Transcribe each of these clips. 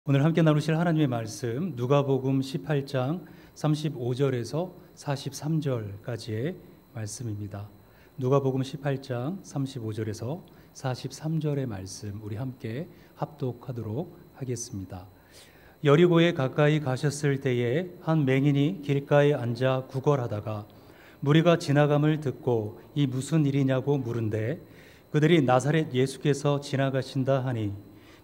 오늘 함께 나누실 하나님의 말씀 누가복음 18장 35절에서 43절까지의 말씀입니다. 누가복음 18장 35절에서 43절의 말씀 우리 함께 합독하도록 하겠습니다. 여리고에 가까이 가셨을 때에 한 맹인이 길가에 앉아 구걸하다가 무리가 지나감을 듣고 이 무슨 일이냐고 물은데 그들이 나사렛 예수께서 지나가신다 하니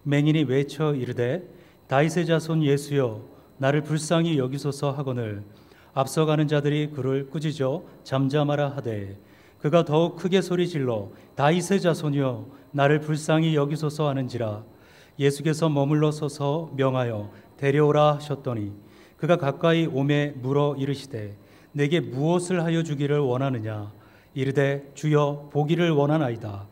맹인이 외쳐 이르되 다윗의 자손 예수여 나를 불쌍히 여기소서 하거늘 앞서가는 자들이 그를 꾸짖어 잠잠하라 하되 그가 더욱 크게 소리질러 다윗의 자손이여 나를 불쌍히 여기소서 하는지라 예수께서 머물러 서서 명하여 데려오라 하셨더니 그가 가까이 오매 물어 이르시되 내게 무엇을 하여 주기를 원하느냐 이르되 주여 보기를 원하나이다.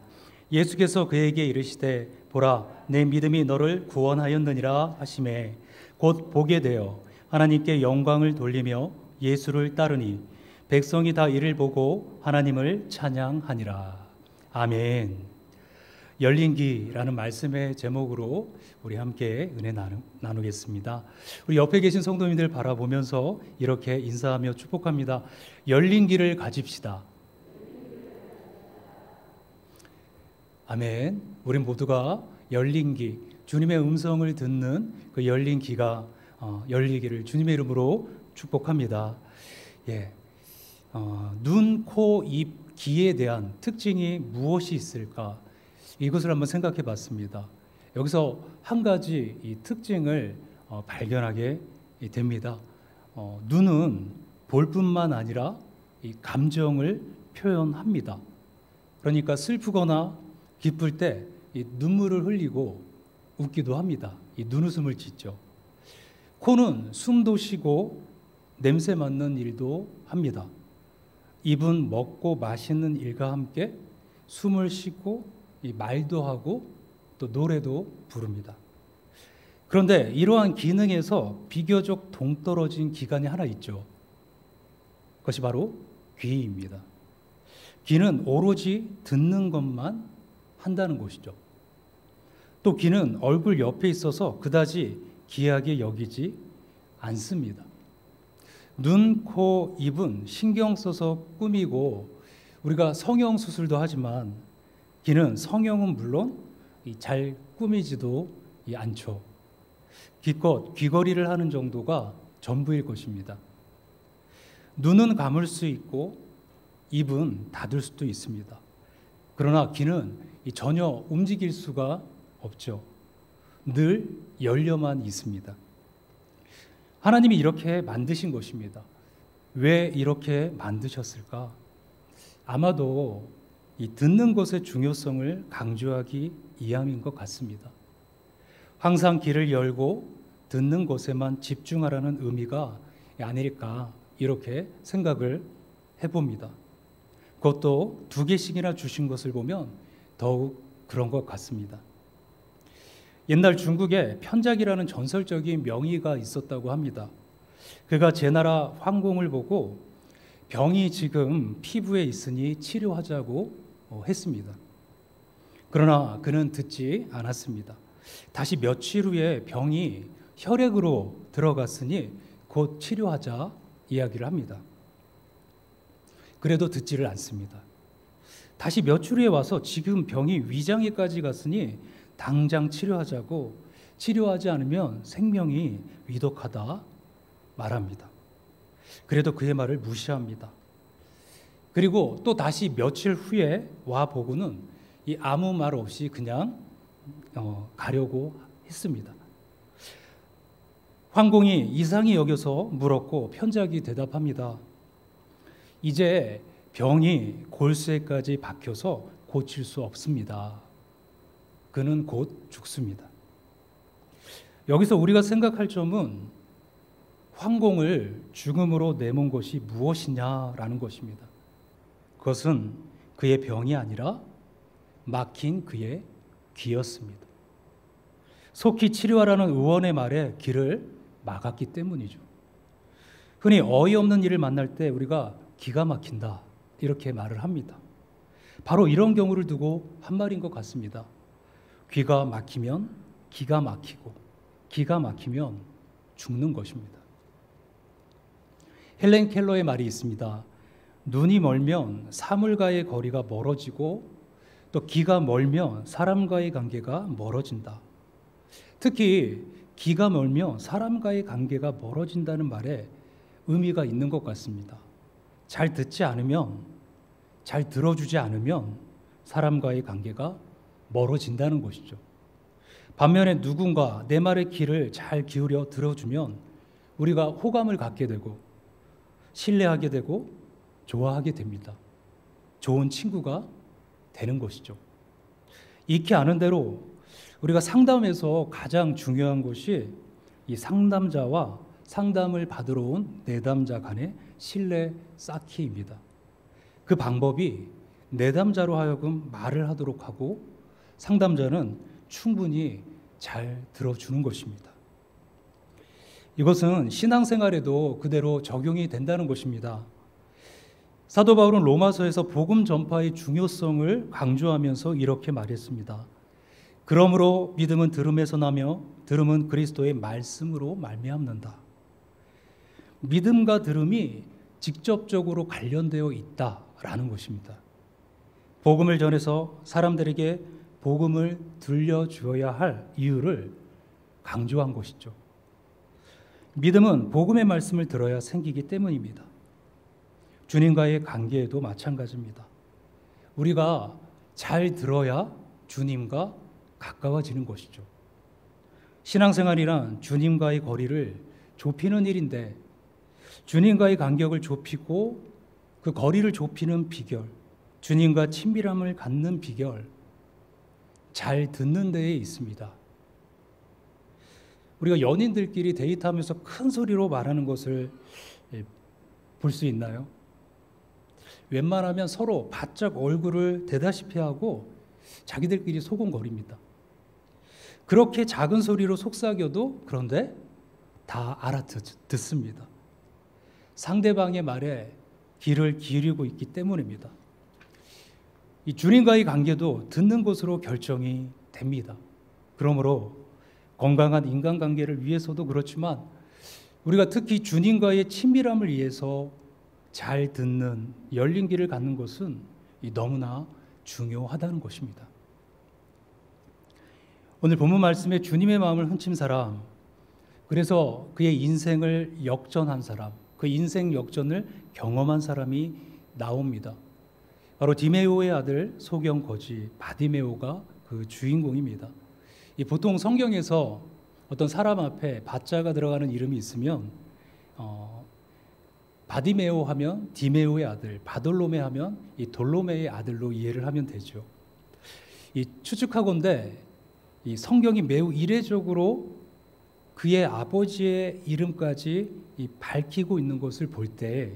예수께서 그에게 이르시되 보라 내 믿음이 너를 구원하였느니라 하시매 곧 보게 되어 하나님께 영광을 돌리며 예수를 따르니 백성이 다 이를 보고 하나님을 찬양하니라. 아멘. 열린기라는 말씀의 제목으로 우리 함께 은혜 나누겠습니다. 우리 옆에 계신 성도님들 바라보면서 이렇게 인사하며 축복합니다. 열린기를 가집시다. 아멘. 우리 모두가 열린 귀, 주님의 음성을 듣는 그 열린 귀가 열리기를 주님의 이름으로 축복합니다. 눈, 코, 입, 귀에 대한 특징이 무엇이 있을까? 이것을 한번 생각해 봤습니다. 여기서 한 가지 이 특징을 발견하게 됩니다. 눈은 볼 뿐만 아니라 이 감정을 표현합니다. 그러니까 슬프거나 기쁠 때 이 눈물을 흘리고 웃기도 합니다. 이 눈웃음을 짓죠. 코는 숨도 쉬고 냄새 맡는 일도 합니다. 입은 먹고 마시는 일과 함께 숨을 쉬고 이 말도 하고 또 노래도 부릅니다. 그런데 이러한 기능에서 비교적 동떨어진 기관이 하나 있죠. 그것이 바로 귀입니다. 귀는 오로지 듣는 것만 한다는 것이죠. 또 귀는 얼굴 옆에 있어서 그다지 귀하게 여기지 않습니다. 눈, 코, 입은 신경 써서 꾸미고 우리가 성형 수술도 하지만 귀는 성형은 물론 잘 꾸미지도 않죠. 기껏 귀걸이를 하는 정도가 전부일 것입니다. 눈은 감을 수 있고 입은 닫을 수도 있습니다. 그러나 귀는 전혀 움직일 수가 없죠. 늘 열려만 있습니다. 하나님이 이렇게 만드신 것입니다. 왜 이렇게 만드셨을까? 아마도 이 듣는 것의 중요성을 강조하기 위함인 것 같습니다. 항상 귀를 열고 듣는 것에만 집중하라는 의미가 아닐까 이렇게 생각을 해봅니다. 그것도 2개씩이나 주신 것을 보면 더욱 그런 것 같습니다. 옛날 중국에 편작이라는 전설적인 명의가 있었다고 합니다. 그가 제나라 황공을 보고 병이 지금 피부에 있으니 치료하자고 했습니다. 그러나 그는 듣지 않았습니다. 다시 며칠 후에 병이 혈액으로 들어갔으니 곧 치료하자 이야기를 합니다. 그래도 듣지를 않습니다. 다시 며칠 후에 와서 지금 병이 위장에까지 갔으니 당장 치료하자고, 치료하지 않으면 생명이 위독하다 말합니다. 그래도 그의 말을 무시합니다. 그리고 또 다시 며칠 후에 와 보고는 이 아무 말 없이 그냥 가려고 했습니다. 황공이 이상히 여겨서 물었고 편작이 대답합니다. 이제 병이 골수에까지 박혀서 고칠 수 없습니다. 그는 곧 죽습니다. 여기서 우리가 생각할 점은 황공을 죽음으로 내몬 것이 무엇이냐라는 것입니다. 그것은 그의 병이 아니라 막힌 그의 귀였습니다. 속히 치료하라는 의원의 말에 귀를 막았기 때문이죠. 흔히 어이없는 일을 만날 때 우리가 기가 막힌다 이렇게 말을 합니다. 바로 이런 경우를 두고 한 말인 것 같습니다. 귀가 막히면 기가 막히고 기가 막히면 죽는 것입니다. 헬렌 켈러의 말이 있습니다. 눈이 멀면 사물과의 거리가 멀어지고 또 기가 멀면 사람과의 관계가 멀어진다. 특히 기가 멀면 사람과의 관계가 멀어진다는 말에 의미가 있는 것 같습니다. 잘 듣지 않으면, 잘 들어주지 않으면 사람과의 관계가 멀어진다는 것이죠. 반면에 누군가 내 말의 귀를 잘 기울여 들어주면 우리가 호감을 갖게 되고 신뢰하게 되고 좋아하게 됩니다. 좋은 친구가 되는 것이죠. 익히 아는 대로 우리가 상담에서 가장 중요한 것이 이 상담자와 상담을 받으러 온 내담자 간의 신뢰 쌓기입니다. 그 방법이 내담자로 하여금 말을 하도록 하고 상담자는 충분히 잘 들어주는 것입니다. 이것은 신앙생활에도 그대로 적용이 된다는 것입니다. 사도 바울은 로마서에서 복음 전파의 중요성을 강조하면서 이렇게 말했습니다. 그러므로 믿음은 들음에서 나며 들음은 그리스도의 말씀으로 말미암는다. 믿음과 들음이 직접적으로 관련되어 있다라는 것입니다. 복음을 전해서 사람들에게 복음을 들려주어야 할 이유를 강조한 것이죠. 믿음은 복음의 말씀을 들어야 생기기 때문입니다. 주님과의 관계에도 마찬가지입니다. 우리가 잘 들어야 주님과 가까워지는 것이죠. 신앙생활이란 주님과의 거리를 좁히는 일인데 주님과의 간격을 좁히고 그 거리를 좁히는 비결, 주님과 친밀함을 갖는 비결, 잘 듣는 데에 있습니다. 우리가 연인들끼리 데이트하면서 큰 소리로 말하는 것을 볼 수 있나요? 웬만하면 서로 바짝 얼굴을 대다시피 하고 자기들끼리 소곤거립니다. 그렇게 작은 소리로 속삭여도 그런데 다 알아듣습니다. 상대방의 말에 귀를 기울이고 있기 때문입니다. 이 주님과의 관계도 듣는 것으로 결정이 됩니다. 그러므로 건강한 인간관계를 위해서도 그렇지만 우리가 특히 주님과의 친밀함을 위해서 잘 듣는 열린 귀를 갖는 것은 너무나 중요하다는 것입니다. 오늘 본문 말씀에 주님의 마음을 훔친 사람, 그래서 그의 인생을 역전한 사람, 그 인생 역전을 경험한 사람이 나옵니다. 바로 디메오의 아들 소경 거지 바디메오가 그 주인공입니다. 보통 성경에서 어떤 사람 앞에 바자가 들어가는 이름이 있으면 바디메오 하면 디메오의 아들, 바돌로메 하면 이 돌로메의 아들로 이해를 하면 되죠. 추측하건대 이 성경이 매우 이례적으로 그의 아버지의 이름까지 밝히고 있는 것을 볼 때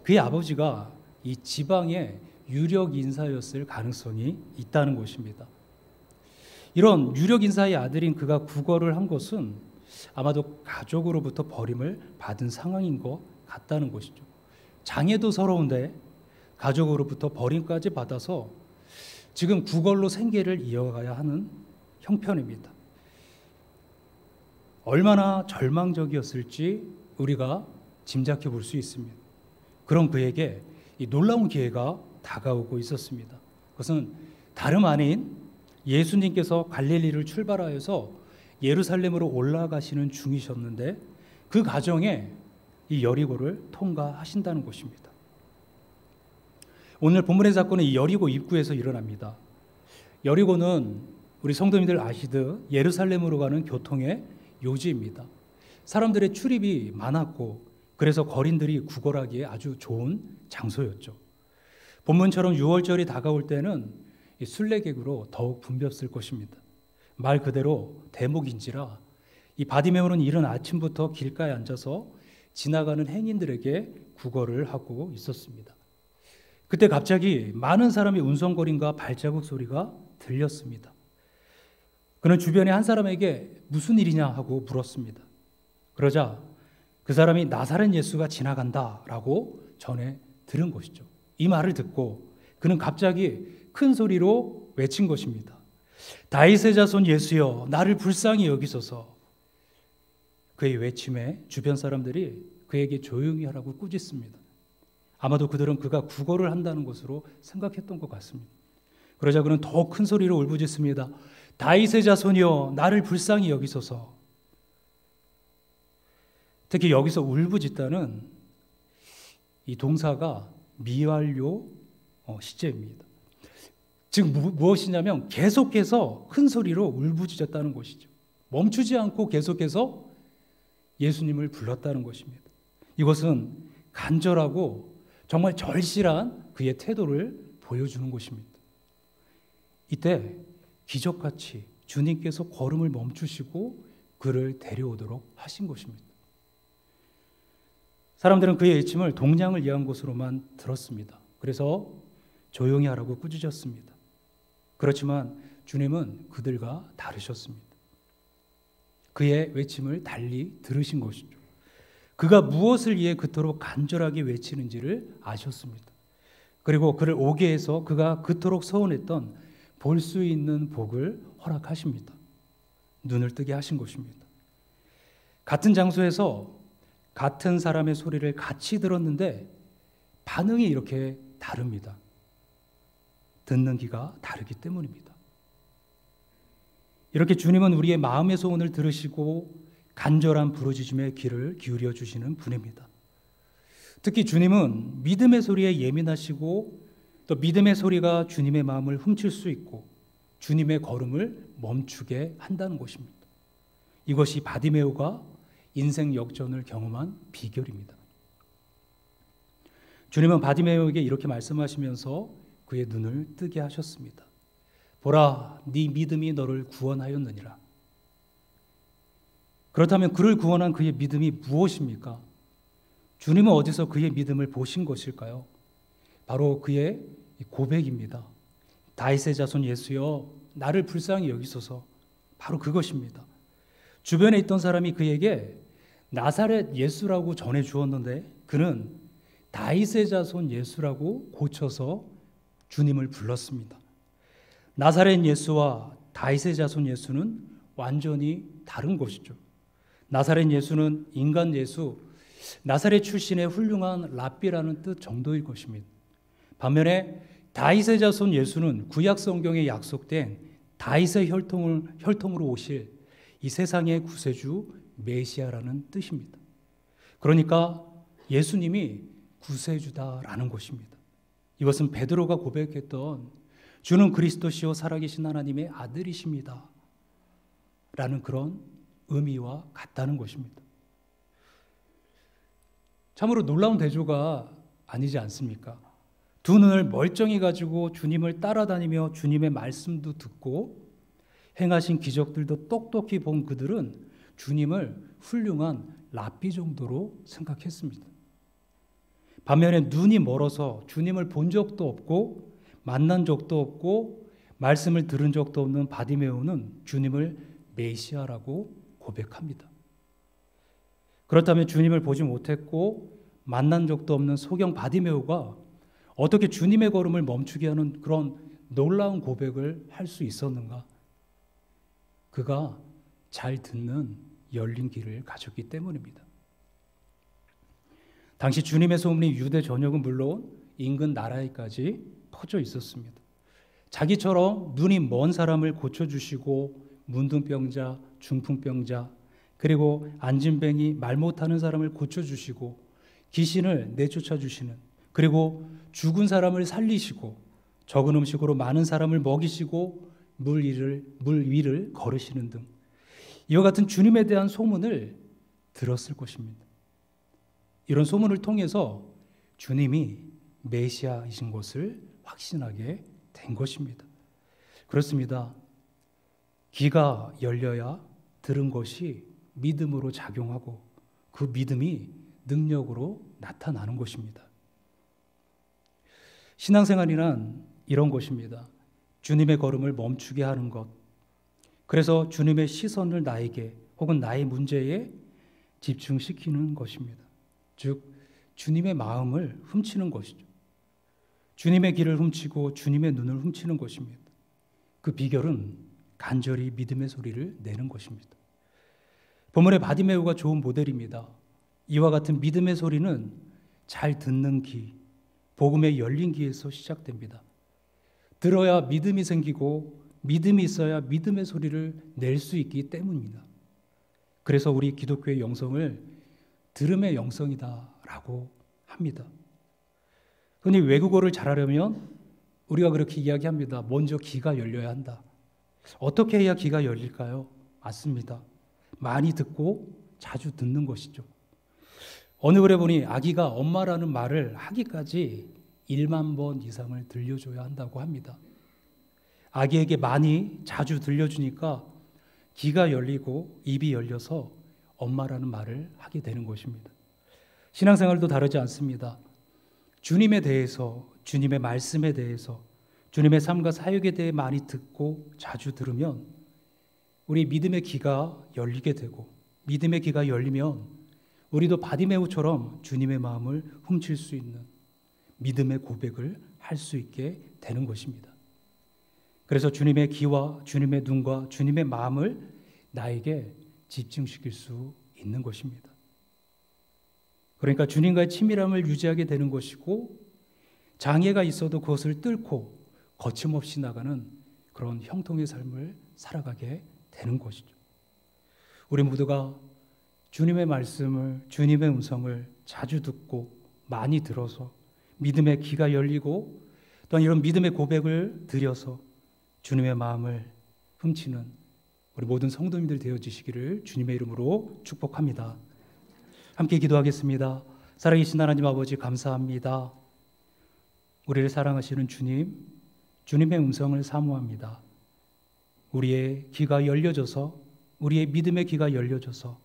그의 아버지가 이 지방의 유력 인사였을 가능성이 있다는 것입니다. 이런 유력 인사의 아들인 그가 구걸을 한 것은 아마도 가족으로부터 버림을 받은 상황인 것 같다는 것이죠. 장애도 서러운데 가족으로부터 버림까지 받아서 지금 구걸로 생계를 이어가야 하는 형편입니다. 얼마나 절망적이었을지 우리가 짐작해 볼 수 있습니다. 그런 그에게 이 놀라운 기회가 다가오고 있었습니다. 그것은 다름 아닌 예수님께서 갈릴리를 출발하여서 예루살렘으로 올라가시는 중이셨는데 그 과정에 이 여리고를 통과하신다는 것입니다. 오늘 본문의 사건은 이 여리고 입구에서 일어납니다. 여리고는 우리 성도님들 아시듯 예루살렘으로 가는 교통의 요지입니다. 사람들의 출입이 많았고 그래서 거린들이 구걸하기에 아주 좋은 장소였죠. 본문처럼 6월절이 다가올 때는 이 순례객으로 더욱 붐볐을 것입니다. 말 그대로 대목인지라 이 바디메오는 이른 아침부터 길가에 앉아서 지나가는 행인들에게 구걸을 하고 있었습니다. 그때 갑자기 많은 사람의 운성거림과 발자국 소리가 들렸습니다. 그는 주변에 한 사람에게 무슨 일이냐 하고 물었습니다. 그러자 그 사람이 나사렛 예수가 지나간다라고 전해 들은 것이죠. 이 말을 듣고 그는 갑자기 큰 소리로 외친 것입니다. 다윗의 자손 예수여, 나를 불쌍히 여기소서. 그의 외침에 주변 사람들이 그에게 조용히 하라고 꾸짖습니다. 아마도 그들은 그가 구걸을 한다는 것으로 생각했던 것 같습니다. 그러자 그는 더 큰 소리로 울부짖습니다. 다윗의 자손이여, 나를 불쌍히 여기소서. 특히 여기서 울부짖다는 이 동사가 미완료 시제입니다. 즉 무엇이냐면 계속해서 큰 소리로 울부짖었다는 것이죠. 멈추지 않고 계속해서 예수님을 불렀다는 것입니다. 이것은 간절하고 정말 절실한 그의 태도를 보여주는 것입니다. 이때 기적같이 주님께서 걸음을 멈추시고 그를 데려오도록 하신 것입니다. 사람들은 그의 외침을 동량을 위한 것으로만 들었습니다. 그래서 조용히 하라고 꾸짖었습니다. 그렇지만 주님은 그들과 다르셨습니다. 그의 외침을 달리 들으신 것이죠. 그가 무엇을 위해 그토록 간절하게 외치는지를 아셨습니다. 그리고 그를 오게 해서 그가 그토록 서원했던 볼 수 있는 복을 허락하십니다. 눈을 뜨게 하신 것입니다. 같은 장소에서 같은 사람의 소리를 같이 들었는데 반응이 이렇게 다릅니다. 듣는 귀가 다르기 때문입니다. 이렇게 주님은 우리의 마음의 소원을 들으시고 간절한 부르짖음에 귀를 기울여 주시는 분입니다. 특히 주님은 믿음의 소리에 예민하시고 또 믿음의 소리가 주님의 마음을 훔칠 수 있고 주님의 걸음을 멈추게 한다는 것입니다. 이것이 바디메오가 인생 역전을 경험한 비결입니다. 주님은 바디메오에게 이렇게 말씀하시면서 그의 눈을 뜨게 하셨습니다. 보라, 네 믿음이 너를 구원하였느니라. 그렇다면 그를 구원한 그의 믿음이 무엇입니까? 주님은 어디서 그의 믿음을 보신 것일까요? 바로 그의 고백입니다. 다윗의 자손 예수여, 나를 불쌍히 여기소서. 바로 그것입니다. 주변에 있던 사람이 그에게 나사렛 예수라고 전해 주었는데 그는 다윗의 자손 예수라고 고쳐서 주님을 불렀습니다. 나사렛 예수와 다윗의 자손 예수는 완전히 다른 것이죠. 나사렛 예수는 인간 예수, 나사렛 출신의 훌륭한 랍비라는 뜻 정도일 것입니다. 반면에 다윗의 자손 예수는 구약 성경에 약속된 다윗의 혈통으로 오실 이 세상의 구세주 메시아라는 뜻입니다. 그러니까 예수님이 구세주다라는 것입니다. 이것은 베드로가 고백했던 주는 그리스도시요 살아계신 하나님의 아들이십니다 라는 그런 의미와 같다는 것입니다. 참으로 놀라운 대조가 아니지 않습니까? 두 눈을 멀쩡히 가지고 주님을 따라다니며 주님의 말씀도 듣고 행하신 기적들도 똑똑히 본 그들은 주님을 훌륭한 랍비 정도로 생각했습니다. 반면에 눈이 멀어서 주님을 본 적도 없고 만난 적도 없고 말씀을 들은 적도 없는 바디메오는 주님을 메시아라고 고백합니다. 그렇다면 주님을 보지 못했고 만난 적도 없는 소경 바디메오가 어떻게 주님의 걸음을 멈추게 하는 그런 놀라운 고백을 할 수 있었는가? 그가 잘 듣는 열린 귀를 가졌기 때문입니다. 당시 주님의 소문이 유대 전역은 물론 인근 나라에까지 퍼져 있었습니다. 자기처럼 눈이 먼 사람을 고쳐주시고 문둥병자, 중풍병자, 그리고 안진뱅이, 말 못하는 사람을 고쳐주시고 귀신을 내쫓아 주시는, 그리고 죽은 사람을 살리시고 적은 음식으로 많은 사람을 먹이시고 물 위를 걸으시는 등 이와 같은 주님에 대한 소문을 들었을 것입니다. 이런 소문을 통해서 주님이 메시아이신 것을 확신하게 된 것입니다. 그렇습니다. 귀가 열려야 들은 것이 믿음으로 작용하고 그 믿음이 능력으로 나타나는 것입니다. 신앙생활이란 이런 것입니다. 주님의 걸음을 멈추게 하는 것. 그래서 주님의 시선을 나에게 혹은 나의 문제에 집중시키는 것입니다. 즉 주님의 마음을 훔치는 것이죠. 주님의 길을 훔치고 주님의 눈을 훔치는 것입니다. 그 비결은 간절히 믿음의 소리를 내는 것입니다. 본문의 바디메오가 좋은 모델입니다. 이와 같은 믿음의 소리는 잘 듣는 귀, 복음의 열린 귀에서 시작됩니다. 들어야 믿음이 생기고 믿음이 있어야 믿음의 소리를 낼 수 있기 때문입니다. 그래서 우리 기독교의 영성을 들음의 영성이다라고 합니다. 흔히 외국어를 잘하려면 우리가 그렇게 이야기합니다. 먼저 귀가 열려야 한다. 어떻게 해야 귀가 열릴까요? 맞습니다. 많이 듣고 자주 듣는 것이죠. 어느 글에 보니 아기가 엄마라는 말을 하기까지 1만 번 이상을 들려줘야 한다고 합니다. 아기에게 많이 자주 들려주니까 귀가 열리고 입이 열려서 엄마라는 말을 하게 되는 것입니다. 신앙생활도 다르지 않습니다. 주님에 대해서, 주님의 말씀에 대해서, 주님의 삶과 사역에 대해 많이 듣고 자주 들으면 우리 믿음의 귀가 열리게 되고, 믿음의 귀가 열리면 우리도 바디메오처럼 주님의 마음을 훔칠 수 있는 믿음의 고백을 할 수 있게 되는 것입니다. 그래서 주님의 귀와 주님의 눈과 주님의 마음을 나에게 집중시킬 수 있는 것입니다. 그러니까 주님과의 친밀함을 유지하게 되는 것이고, 장애가 있어도 그것을 뚫고 거침없이 나가는 그런 형통의 삶을 살아가게 되는 것이죠. 우리 모두가 주님의 말씀을, 주님의 음성을 자주 듣고 많이 들어서 믿음의 귀가 열리고, 또한 이런 믿음의 고백을 드려서 주님의 마음을 훔치는 우리 모든 성도님들 되어주시기를 주님의 이름으로 축복합니다. 함께 기도하겠습니다. 살아계신 하나님 아버지, 감사합니다. 우리를 사랑하시는 주님, 주님의 음성을 사모합니다. 우리의 귀가 열려져서, 우리의 믿음의 귀가 열려져서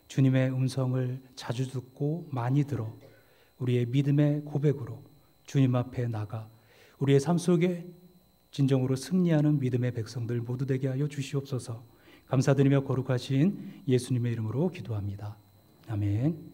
주님의 음성을 자주 듣고 많이 들어 우리의 믿음의 고백으로 주님 앞에 나가 우리의 삶 속에 진정으로 승리하는 믿음의 백성들 모두 되게 하여 주시옵소서. 감사드리며 거룩하신 예수님의 이름으로 기도합니다. 아멘.